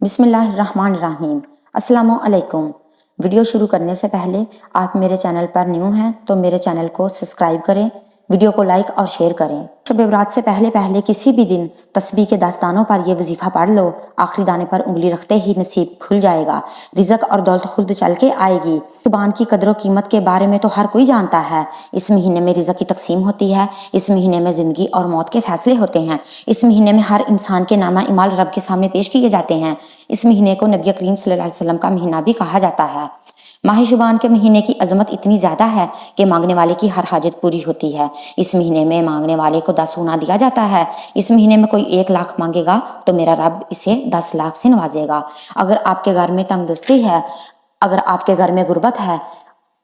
بسم اللہ الرحمن الرحیم۔ السلام علیکم۔ ویڈیو شروع کرنے سے پہلے آپ میرے چینل پر نیو ہیں تو میرے چینل کو سبسکرائب کریں، ویڈیو کو لائک اور شیئر کریں۔ شب برات سے پہلے کسی بھی دن تسبیح کے داستانوں پر یہ وظیفہ پڑھ لو، آخری دانے پر انگلی رکھتے ہی نصیب کھل جائے گا، رزق اور دولت خود چل کے آئے گی۔ زبان کی قدر و قیمت کے بارے میں تو ہر کوئی جانتا ہے۔ اس مہینے میں رزق کی تقسیم ہوتی ہے، اس مہینے میں زندگی اور موت کے فیصلے ہوتے ہیں، اس مہینے میں ہر انسان کے نامہ اعمال رب کے سامنے پیش کیے جاتے ہیں۔ اس مہینے کو نبی کریم صلی اللہ علیہ وسلم کا مہینہ بھی کہا جاتا ہے۔ ماہ شعبان کے مہینے کی عظمت اتنی زیادہ ہے کہ مانگنے والے کی ہر حاجت پوری ہوتی ہے۔ اس مہینے میں مانگنے والے کو 10 سونا دیا جاتا ہے۔ اس مہینے میں کوئی 1 لاکھ مانگے گا تو میرا رب اسے 10 لاکھ سے نوازے گا۔ اگر آپ کے گھر میں تنگ دستی ہے، اگر آپ کے گھر میں غربت ہے،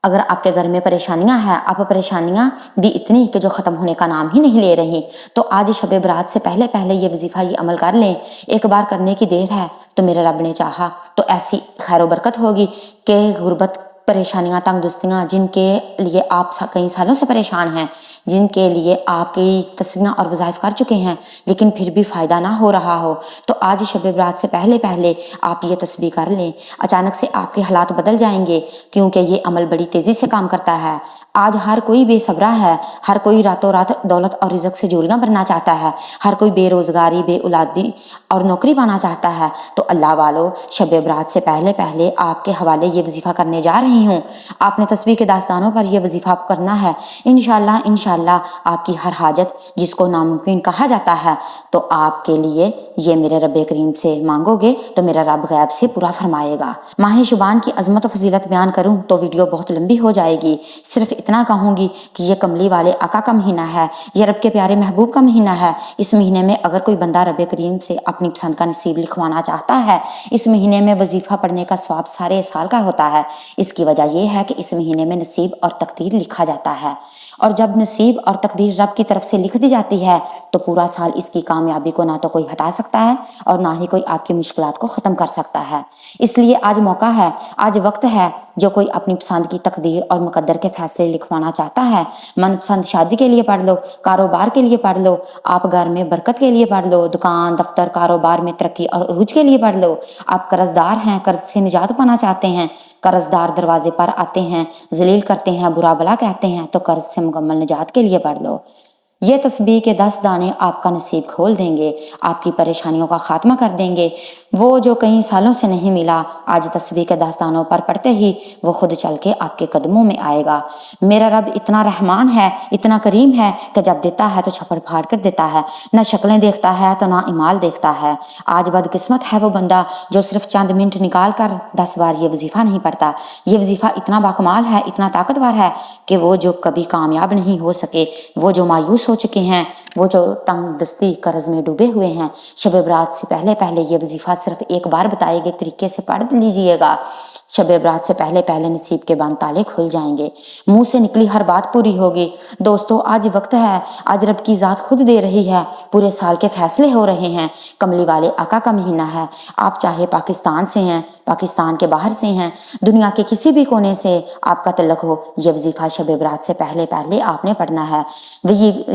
اگر آپ کے گھر میں پریشانیاں ہیں، آپ پریشانیاں بھی اتنی کہ جو ختم ہونے کا نام ہی نہیں لے رہی، تو آج شب برات سے پہلے یہ وظیفہ یہ عمل کر لیں۔ ایک بار کرنے کی دیر ہے تو میرے رب نے چاہا تو ایسی خیر و برکت ہوگی کہ غربت، پریشانیاں، تنگ دستیاں جن کے لیے آپ کئی سالوں سے پریشان ہیں، جن کے لیے آپ کی تسبیحاں اور وظائف کر چکے ہیں لیکن پھر بھی فائدہ نہ ہو رہا ہو، تو آج شب برات سے پہلے آپ یہ تسبیح کر لیں۔ اچانک سے آپ کے حالات بدل جائیں گے کیونکہ یہ عمل بڑی تیزی سے کام کرتا ہے۔ آج ہر کوئی بے صبرا ہے، ہر کوئی راتوں رات دولت اور رزق سے جولیاں بھرنا چاہتا ہے، ہر کوئی بے روزگاری، بے اولادی اور نوکری پانا چاہتا ہے۔ تو اللہ والو، شب برات سے پہلے آپ کے حوالے یہ وظیفہ کرنے جا رہی ہوں۔ آپ نے تسبیح کے داستانوں پر یہ وظیفہ کرنا ہے۔ انشاءاللہ آپ کی ہر حاجت جس کو ناممکن کہا جاتا ہے، تو آپ کے لیے یہ میرے رب کریم سے مانگو گے تو میرا رب غیب سے پورا فرمائے گا۔ ماہ شعبان کی عظمت و فضیلت بیان کروں تو ویڈیو بہت لمبی ہو جائے گی، صرف اتنا کہوں گی کہ یہ کملی والے آقا کا مہینہ ہے، یہ رب کے پیارے محبوب کا مہینہ ہے۔ اس مہینے میں اگر کوئی بندہ رب کریم سے اپنی پسند کا نصیب لکھوانا چاہتا ہے، اس مہینے میں وظیفہ پڑھنے کا ثواب سارے سال کا ہوتا ہے۔ اس کی وجہ یہ ہے کہ اس مہینے میں نصیب اور تقدیر لکھا جاتا ہے، اور جب نصیب اور تقدیر رب کی طرف سے لکھ دی جاتی ہے تو پورا سال اس کی کامیابی کو نہ تو کوئی ہٹا سکتا ہے اور نہ ہی کوئی آپ کی مشکلات کو ختم کر سکتا ہے۔ اس لیے آج موقع ہے، آج وقت ہے، جو کوئی اپنی پسند کی تقدیر اور مقدر کے فیصلے لکھوانا چاہتا ہے، من پسند شادی کے لیے پڑھ لو، کاروبار کے لیے پڑھ لو، آپ گھر میں برکت کے لیے پڑھ لو، دکان، دفتر، کاروبار میں ترقی اور عروج کے لیے پڑھ لو، آپ قرض دار ہیں، قرض سے نجات پانا چاہتے ہیں، قرض دار دروازے پر آتے ہیں، ذلیل کرتے ہیں، برا بلا کہتے ہیں، تو قرض سے مکمل نجات کے لیے پڑھ لو۔ یہ تسبیح کے 10 دانے آپ کا نصیب کھول دیں گے، آپ کی پریشانیوں کا خاتمہ کر دیں گے۔ وہ جو کئی سالوں سے نہیں ملا، آج تسبیح کے داستانوں پر پڑھتے ہی وہ خود چل کے آپ کے قدموں میں آئے گا۔ میرا رب اتنا رحمان ہے، اتنا کریم ہے کہ جب دیتا ہے تو چھپڑ پھاڑ کر دیتا ہے، نہ شکلیں دیکھتا ہے تو نہ اعمال دیکھتا ہے۔ آج بدقسمت ہے وہ بندہ جو صرف چند منٹ نکال کر 10 بار یہ وظیفہ نہیں پڑھتا۔ یہ وظیفہ اتنا باکمال ہے، اتنا طاقتور ہے کہ وہ جو کبھی کامیاب نہیں ہو سکے، وہ جو مایوس ہو چکے ہیں، وہ جو تنگ دستی قرض میں ڈوبے ہوئے ہیں، شب برات سے پہلے یہ وظیفہ صرف ایک بار بتائے گئے طریقے سے پڑھ لیجئے گا۔ شب برات سے پہلے نصیب کے بند تالے کھل جائیں گے، منہ سے نکلی ہر بات پوری ہوگی۔ دوستو، آج وقت ہے، آج رب کی ذات خود دے رہی ہے، پورے سال کے فیصلے ہو رہے ہیں۔ کملی والے آقا کا مہینہ ہے، آپ چاہے پاکستان سے ہیں، پاکستان کے باہر سے ہیں، دنیا کے کسی بھی کونے سے آپ کا تعلق ہو، یہ وظیفہ شب برات سے پہلے آپ نے پڑھنا ہے۔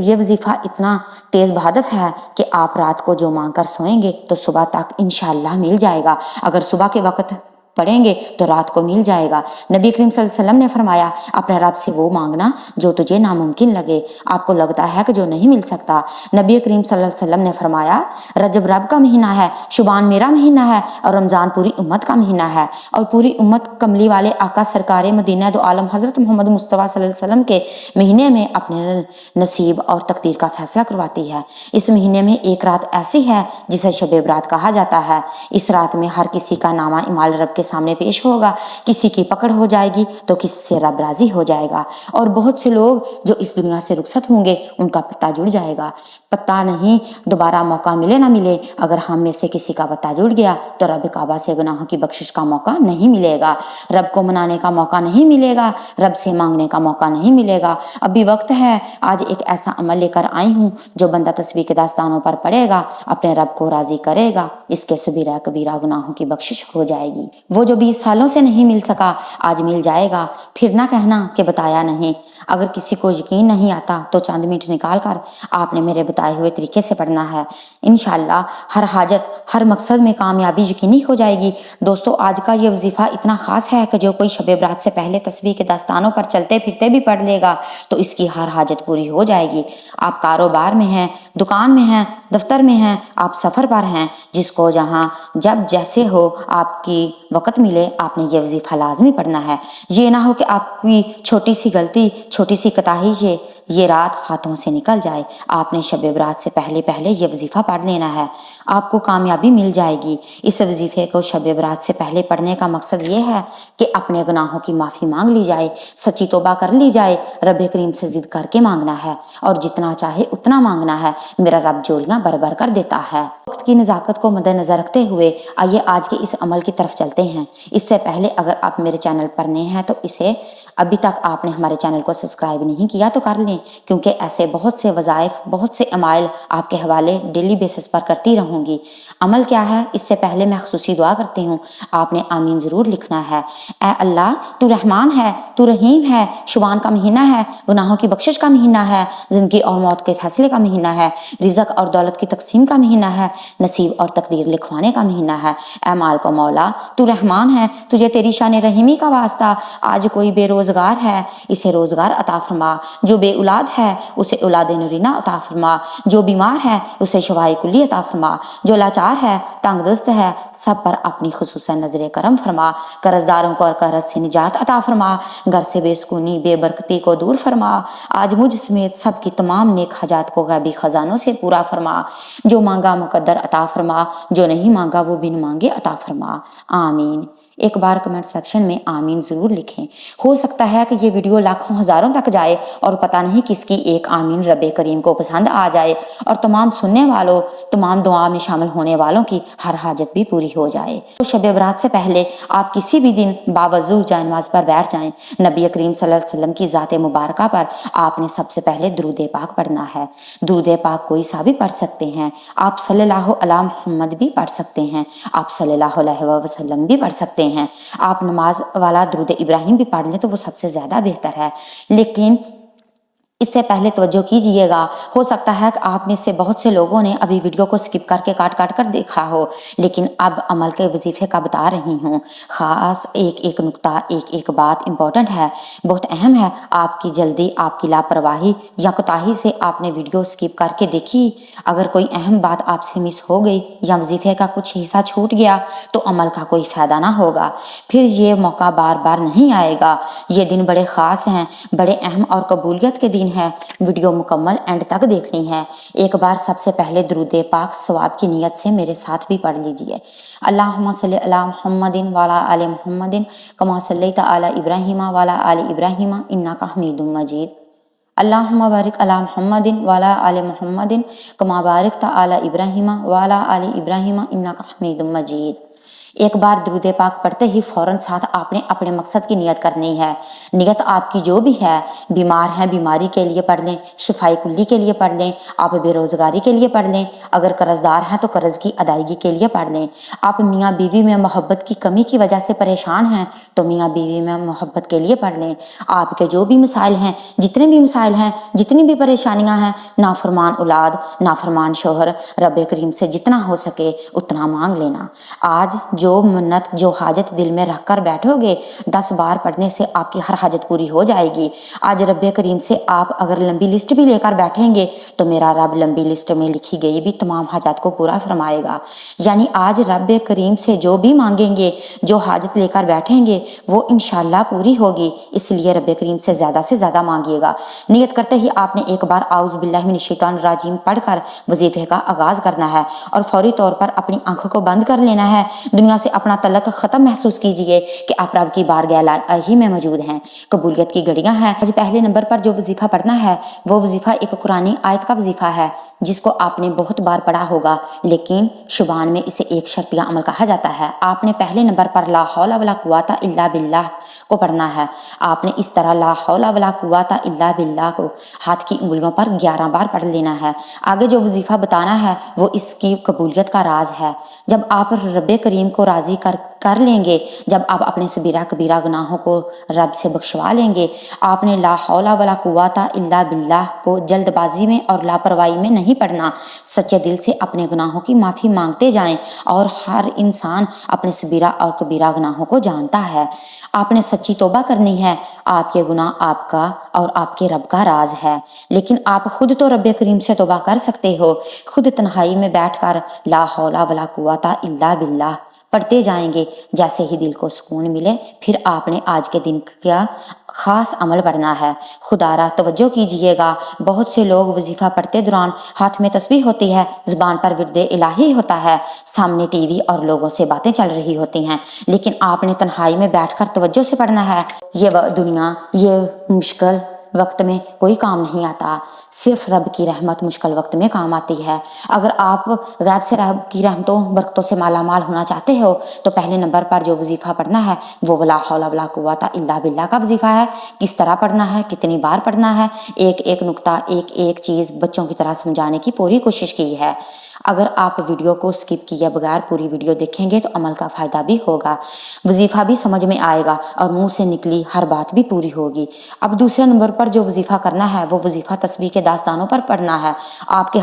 یہ وظیفہ اتنا تیز بہادر ہے کہ آپ رات کو جو مانگ کر سوئیں گے تو صبح تک انشاءاللہ مل جائے گا، اگر صبح کے وقت پڑھیں گے تو رات کو مل جائے گا۔ نبی کریم صلی اللہ علیہ وسلم نے فرمایا، اپنے رب سے وہ مانگنا جو تجھے ناممکن لگے۔ آپ کو لگتا ہے کہ جو نہیں مل سکتا، نبی کریم صلی اللہ علیہ وسلم نے فرمایا، رجب رب کا مہینہ ہے، شعبان میرا مہینہ ہے، اور رمضان پوری امت کا مہینہ ہے، اور پوری امت کملی والے آقا سرکار مدینہ دو عالم حضرت محمد مصطفیٰ صلی اللہ علیہ وسلم کے مہینے میں اپنے نصیب اور تقدیر کا فیصلہ کرواتی ہے۔ اس مہینے میں ایک رات ایسی ہے جسے شب برات کہا جاتا ہے۔ اس رات میں ہر کسی کا نامہ اعمال رب کے سامنے پیش ہوگا، کسی کی پکڑ ہو جائے گی تو کسی سے رب راضی ہو جائے گا، اور بہت سے لوگ جو اس دنیا سے رخصت ہوں گے ان کا پتہ جڑ جائے گا۔ پتہ نہیں دوبارہ موقع ملے نہ ملے، اگر ہم میں سے کسی کا پتہ جڑ گیا تو رب کعبہ سے گناہوں کی بخشش کا موقع نہیں ملے گا، رب کو منانے کا موقع نہیں ملے گا، رب سے مانگنے کا موقع نہیں ملے گا۔ ابھی وقت ہے، آج ایک ایسا عمل لے کر آئی ہوں جو بندہ تسبیح کے داستانوں پر پڑھے گا، اپنے رب کو راضی کرے گا، اس کے صغیرہ کبیرہ گناہوں کی بخشش ہو جائے گی۔ وہ جو 20 سالوں سے نہیں مل سکا آج مل جائے گا، پھر نہ کہنا کہ بتایا نہیں۔ اگر کسی کو یقین نہیں آتا تو چند منٹ نکال کر آپ نے میرے بتائے ہوئے طریقے سے پڑھنا ہے، انشاءاللہ ہر حاجت ہر مقصد میں کامیابی یقینی ہو جائے گی۔ دوستو آج کا یہ وظیفہ اتنا خاص ہے کہ جو کوئی شب برات سے پہلے تسبیح کے داستانوں پر چلتے پھرتے بھی پڑھ لے گا تو اس کی ہر حاجت پوری ہو جائے گی۔ آپ کاروبار میں ہیں، دکان میں ہیں، دفتر میں ہیں، آپ سفر پر ہیں، جس کو جہاں جب جیسے ہو آپ کی وقت ملے آپ نے یہ وظیفہ لازمی پڑھنا ہے۔ یہ نہ ہو کہ آپ کی چھوٹی سی غلطی، چھوٹی سی کوتاہی سے یہ رات ہاتھوں سے نکل جائے۔ آپ نے شب برات سے پہلے یہ وظیفہ پڑھ لینا ہے، آپ کو کامیابی مل جائے گی۔ اس وظیفے کو شب برات سے پہلے پڑھنے کا مقصد یہ ہے کہ اپنے گناہوں کی معافی مانگ لی جائے، سچی توبہ کر لی جائے، رب کریم سے ضد کر کے مانگنا ہے اور جتنا چاہے اتنا مانگنا ہے، میرا رب جولیاں بھر بھر کر دیتا ہے۔ وقت کی نزاکت کو مد نظر رکھتے ہوئے آئیے آج کے اس عمل کی طرف چلتے ہیں۔ اس سے پہلے اگر آپ میرے چینل پر نئے ہیں تو اسے ابھی تک آپ نے ہمارے چینل کو سبسکرائب نہیں کیا تو کر لیں، کیونکہ ایسے بہت سے وظائف، بہت سے عمائل آپ کے حوالے ڈیلی بیسس پر کرتی رہوں گی۔ عمل کیا ہے اس سے پہلے میں خصوصی دعا کرتی ہوں، آپ نے آمین ضرور لکھنا ہے۔ اے اللہ تو رحمان ہے، تو رحیم ہے، شبان کا مہینہ ہے، گناہوں کی بخشش کا مہینہ ہے، زندگی اور موت کے فیصلے کا مہینہ ہے، رزق اور دولت کی تقسیم کا مہینہ ہے، نصیب اور تقدیر لکھوانے کا مہینہ ہے۔ اے مالک و مولا تو رحمان ہے، تجھے تیری شان رحیمی کا واسطہ، آج کوئی بے روزگار ہے اسے روزگار عطا فرما، جو بے اولاد ہے اسے اولاد نرینہ عطا فرما، جو بیمار ہے اسے شفائے کلی عطا فرما، جو لاچار ہے تنگ دست ہے سب پر اپنی خصوصاً نظر کرم فرما، قرض داروں کو قرض سے نجات عطا فرما، گھر سے بے سکونی بے برکتی کو دور فرما، آج مجھ سمیت سب کی تمام نیک حاجات کو غیبی خزانوں سے پورا فرما، جو مانگا مقدر عطا فرما، جو نہیں مانگا وہ بن مانگے عطا فرما، آمین۔ ایک بار کمنٹ سیکشن میں آمین ضرور لکھیں۔ ہو سکتا ہے کہ یہ ویڈیو لاکھوں ہزاروں تک جائے اور پتہ نہیں کس کی ایک آمین رب کریم کو پسند آ جائے اور تمام سننے والوں، تمام دعا میں شامل ہونے والوں کی ہر حاجت بھی پوری ہو جائے۔ تو شب برات سے پہلے آپ کسی بھی دن باوضو جائے نماز پر بیٹھ جائیں، نبی کریم صلی اللہ علیہ وسلم کی ذات مبارکہ پر آپ نے سب سے پہلے درود پاک پڑھنا ہے۔ درود پاک کوئی سا بھی پڑھ سکتے ہیں، آپ صلی اللہ علیہ محمد بھی پڑھ سکتے ہیں، آپ صلی اللہ علیہ وسلم بھی پڑھ سکتے ہیں، آپ نماز والا درود ابراہیم بھی پڑھ لیں تو وہ سب سے زیادہ بہتر ہے۔ لیکن اس سے پہلے توجہ کیجئے گا، ہو سکتا ہے کہ آپ میں سے بہت سے لوگوں نے ابھی ویڈیو کو سکپ کر کے کاٹ کر دیکھا ہو، لیکن اب عمل کے وظیفے کا بتا رہی ہوں۔ خاص ایک نقطہ، ایک بات امپورٹنٹ ہے، بہت اہم ہے۔ آپ کی جلدی، آپ کی لاپرواہی یا کوتاہی سے آپ نے ویڈیو سکپ کر کے دیکھی، اگر کوئی اہم بات آپ سے مس ہو گئی یا وظیفے کا کچھ حصہ چھوٹ گیا تو عمل کا کوئی فائدہ نہ ہوگا، پھر یہ موقع بار بار نہیں آئے گا۔ یہ دن بڑے خاص ہیں، بڑے اہم اور قبولیت کے دن ہے، ویڈیو مکمل اینڈ تک دیکھنی ہے۔ ایک بار سب سے پہلے درود پاک ثواب کی نیت سے میرے ساتھ بھی پڑھ لیجئے۔ اللہم صلی علی محمد وعلی آل محمد کما صلیت علی ابراہیم وعلی آل ابراہیم انک حمید مجید۔ اللہم بارک علی محمد وعلی آل محمد کما بارکت علی ابراہیم وعلی آل ابراہیم انک حمید مجید۔ ایک بار درود پاک پڑھتے ہی فوراً ساتھ آپ نے اپنے مقصد کی نیت کرنی ہے۔ نیت آپ کی جو بھی ہے، بیمار ہیں بیماری کے لیے پڑھ لیں، شفائے کلی کے لیے پڑھ لیں، آپ بے روزگاری کے لیے پڑھ لیں، اگر قرض دار ہیں تو قرض کی ادائیگی کے لیے پڑھ لیں، آپ میاں بیوی میں محبت کی کمی کی وجہ سے پریشان ہیں تو میاں بیوی میں محبت کے لیے پڑھ لیں، آپ کے جو بھی مسائل ہیں، جتنے بھی مسائل ہیں، جتنی بھی پریشانیاں ہیں، نافرمان اولاد، نافرمان شوہر، رب کریم سے جتنا ہو سکے اتنا مانگ لینا۔ آج جو منت، جو حاجت دل میں رکھ کر بیٹھو گے 10 بار پڑھنے سے آپ کی ہر حاجت پوری ہو جائے گی۔ آج رب کریم سے آپ اگر لمبی لسٹ بھی لے کر بیٹھیں گے تو میرا رب لمبی لسٹ میں لکھی گئی بھی تمام حاجات کو پورا فرمائے گا۔ یعنی آج رب کریم سے جو بھی مانگیں گے، جو حاجت لے کر بیٹھیں گے وہ انشاءاللہ پوری ہوگی، اس لیے رب کریم سے زیادہ مانگیے گا۔ نیت کرتے ہی آپ نے ایک بار اعوذ باللہ من الشیطان الرجیم پڑھ کر وظیفے کا آغاز کرنا ہے اور فوری طور پر اپنی آنکھوں کو بند کر لینا ہے، دنیا سے اپنا تعلق ختم محسوس کیجئے کہ آپ رب کی بارگاہ الہی میں موجود ہیں، قبولیت کی گھڑیاں ہیں۔ آج پہلے نمبر پر جو وظیفہ پڑھنا ہے وہ وظیفہ ایک قرآنی آیت کا وظیفہ ہے جس کو آپ نے بہت بار پڑھا ہوگا، لیکن شبان میں اسے ایک شرطیہ عمل کہا جاتا ہے۔ آپ نے پہلے نمبر پر لا حول ولا قوت الا باللہ کو پڑھنا ہے۔ آپ نے اس طرح لا حول ولا قوت الا باللہ کو ہاتھ کی انگلیوں پر 11 بار پڑھ لینا ہے۔ آگے جو وظیفہ بتانا ہے وہ اس کی قبولیت کا راز ہے۔ جب آپ رب کریم کو راضی کر کر لیں گے، جب آپ اپنے صغیرہ کبیرہ گناہوں کو رب سے بخشوا لیں گے، آپ نے لا حول ولا قوت الا باللہ کو جلد بازی میں اور لاپرواہی میں نہیں پڑھنا۔ سچے دل سے اپنے گناہوں کی معافی مانگتے جائیں، اور ہر انسان اپنے صغیرہ اور کبیرہ گناہوں کو جانتا ہے۔ آپ نے سچی توبہ کرنی ہے۔ آپ کے گناہ آپ کا اور آپ کے رب کا راز ہے، لیکن آپ خود تو رب کریم سے توبہ کر سکتے ہو۔ خود تنہائی میں بیٹھ کر لا حول ولا قوت الا باللہ پڑھتے جائیں گے۔ جیسے ہی دل کو سکون ملے، پھر آپ نے آج کے دن کا خاص عمل پڑھنا ہے۔ خدا را توجہ کیجئے گا، بہت سے لوگ وظیفہ پڑھتے دوران ہاتھ میں تسبیح ہوتی ہے، زبان پر ورد الہی ہوتا ہے، سامنے ٹی وی اور لوگوں سے باتیں چل رہی ہوتی ہیں، لیکن آپ نے تنہائی میں بیٹھ کر توجہ سے پڑھنا ہے۔ یہ دنیا، یہ مشکل وقت میں کوئی کام نہیں آتا، صرف رب کی رحمت مشکل وقت میں کام آتی ہے۔ اگر آپ غیب سے رب کی رحمتوں برکتوں سے مالا مال ہونا چاہتے ہو تو پہلے نمبر پر جو وظیفہ پڑھنا ہے وہ لا حول ولا قوت الا باللہ کا وظیفہ ہے۔ کس طرح پڑھنا ہے، کتنی بار پڑھنا ہے، ایک ایک نقطہ، ایک ایک چیز بچوں کی طرح سمجھانے کی پوری کوشش کی ہے۔ اگر آپ ویڈیو کو سکپ کیے بغیر پوری ویڈیو دیکھیں گے تو عمل کا فائدہ بھی ہوگا، وظیفہ بھی سمجھ میں آئے گا اور منہ سے نکلی ہر بات بھی پوری ہوگی۔ اب دوسرے نمبر پر جو وظیفہ کرنا ہے وہ وظیفہ تسبیح کے داستانوں پر پڑھنا ہے۔ آپ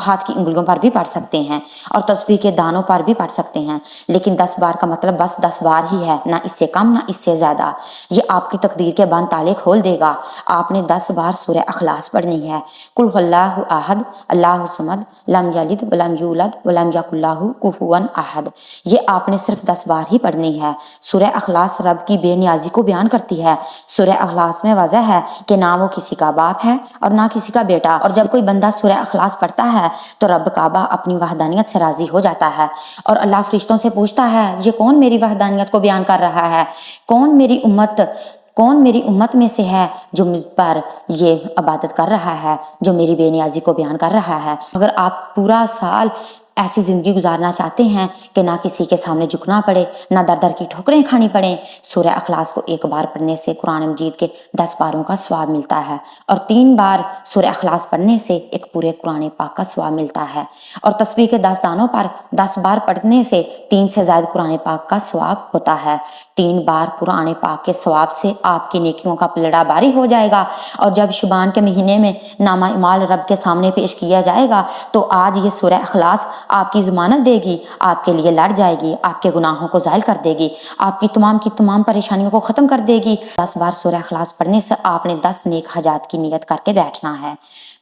ہاتھ کی انگلیوں پر بھی پڑھ سکتے ہیں اور تسبیح کے دانوں پر بھی پڑھ سکتے ہیں، لیکن 10 بار کا مطلب بس 10 بار ہی ہے، نہ اس سے کم نہ اس سے زیادہ۔ یہ آپ کی تقدیر کے بند تالے کھول دے گا۔ آپ نے 10 بار سورہ اخلاص پڑھنی ہے۔ قل هو اللہ احد اللہ الصمد لم یلد ولم یولد ولم یکن لہ کفوا احد۔ یہ آپ نے صرف 10 بار ہی پڑھنی ہے۔ سورہ اخلاص رب کی بے نیازی کو بیان کرتی ہے۔ سورہ اخلاص میں واضح ہے کہ نہ وہ کسی کا باپ ہے اور نہ کسی کا بیٹا، اور جب کوئی بندہ سورہ اخلاص پڑھتا ہے تو رب کعبہ اپنی وحدانیت سے راضی ہو جاتا ہے، اور اللہ فرشتوں سے پوچھتا ہے یہ کون میری وحدانیت کو بیان کر رہا ہے، کون میری امت میں سے ہے جو مجھ پر یہ عبادت کر رہا ہے، جو میری بے نیازی کو بیان کر رہا ہے۔ اگر آپ پورا سال ایسی زندگی گزارنا چاہتے ہیں کہ نہ کسی کے سامنے جھکنا پڑے، نہ در در کی ٹھوکریں کھانی پڑیں، سورہ اخلاص کو ایک بار پڑھنے سے قرآن مجید کے 10 پاروں کا ثواب ملتا ہے، اور 3 بار سورہ اخلاص پڑھنے سے ایک پورے قرآن پاک کا ثواب ملتا ہے، اور تسبیح کے داستانوں پر 10 بار پڑھنے سے 3 سے زائد قرآن پاک کا ثواب ہوتا ہے۔ 3 بار قرآن پاک کے ثواب سے آپ کی نیکیوں کا پلڑا باری ہو جائے گا، اور جب شعبان کے مہینے میں نامہ اعمال رب کے سامنے پیش کیا جائے گا تو آج یہ سورہ اخلاص آپ کی ضمانت دے گی، آپ کے لیے لڑ جائے گی، آپ کے گناہوں کو زائل کر دے گی، آپ کی تمام پریشانیوں کو ختم کر دے گی۔ 10 بار سورہ اخلاص پڑھنے سے آپ نے 10 نیک حاجات کی نیت کر کے بیٹھنا ہے۔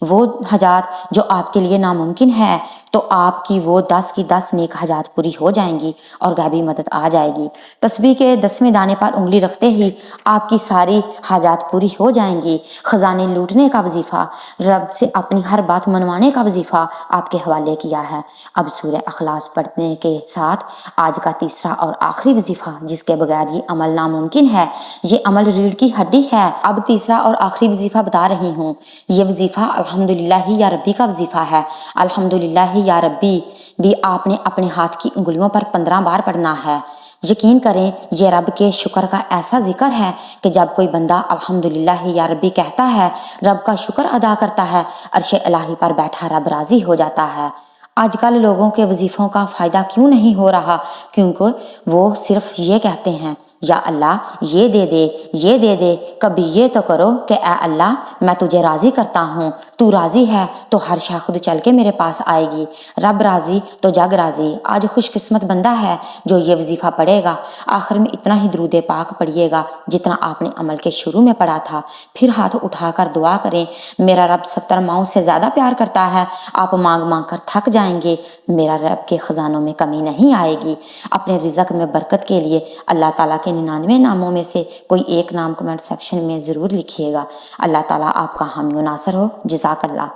وہ حاجات جو آپ کے لیے ناممکن ہے تو آپ کی وہ 10 کی 10 نیک حاجات پوری ہو جائیں گی اور غیبی مدد آ جائے گی۔ تسبیح کے 10ویں دانے پر انگلی رکھتے ہی آپ کی ساری حاجات پوری ہو جائیں گی۔ خزانے لوٹنے کا وظیفہ، رب سے اپنی ہر بات منوانے کا وظیفہ آپ کے حوالے کیا ہے۔ اب سورہ اخلاص پڑھنے کے ساتھ آج کا تیسرا اور آخری وظیفہ، جس کے بغیر یہ عمل ناممکن ہے، یہ عمل ریڑھ کی ہڈی ہے۔ اب تیسرا اور آخری وظیفہ بتا رہی ہوں۔ یہ وظیفہ الحمدللہ یا ربی کا وظیفہ ہے۔ الحمدللہ یا ربی بھی آپ نے اپنے ہاتھ کی انگلیوں پر 15 بار پڑھنا ہے۔ یقین کریں یہ رب کے شکر کا ایسا ذکر ہے کہ جب کوئی بندہ الحمدللہ یا ربی کہتا ہے، رب کا شکر ادا کرتا ہے، عرش الہی پر بیٹھا رب راضی ہو جاتا ہے۔ آج کل لوگوں کے وظیفوں کا فائدہ کیوں نہیں ہو رہا؟ کیونکہ وہ صرف یہ کہتے ہیں یا اللہ یہ دے دے، یہ دے دے، کبھی یہ تو کرو کہ اے اللہ میں تجھے راضی کرتا ہوں، تو راضی ہے تو ہر شے خود چل کے میرے پاس آئے گی، رب راضی تو جگ راضی۔ آج خوش قسمت بندہ ہے جو یہ وظیفہ پڑھے گا، آخر میں اتنا ہی درود پاک پڑھیے گا جتنا آپ نے عمل کے شروع میں پڑھا تھا، پھر ہاتھ اٹھا کر دعا کریں، میرا رب 70 ماؤں سے زیادہ پیار کرتا ہے، آپ مانگ مانگ کر تھک جائیں گے، میرا رب کے خزانوں میں کمی نہیں آئے گی۔ اپنے رزق میں برکت کے لیے اللہ تعالیٰ کے 99 ناموں میں سے کوئی ایک نام کمنٹ سیکشن میں ضرور لکھیے گا۔ اللہ تعالیٰ آپ کا حامی و ناصر ہو۔ جزاک اللہ۔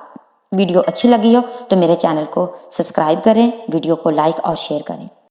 ویڈیو اچھی لگی ہو تو میرے چینل کو سبسکرائب کریں، ویڈیو کو لائک اور شیئر کریں۔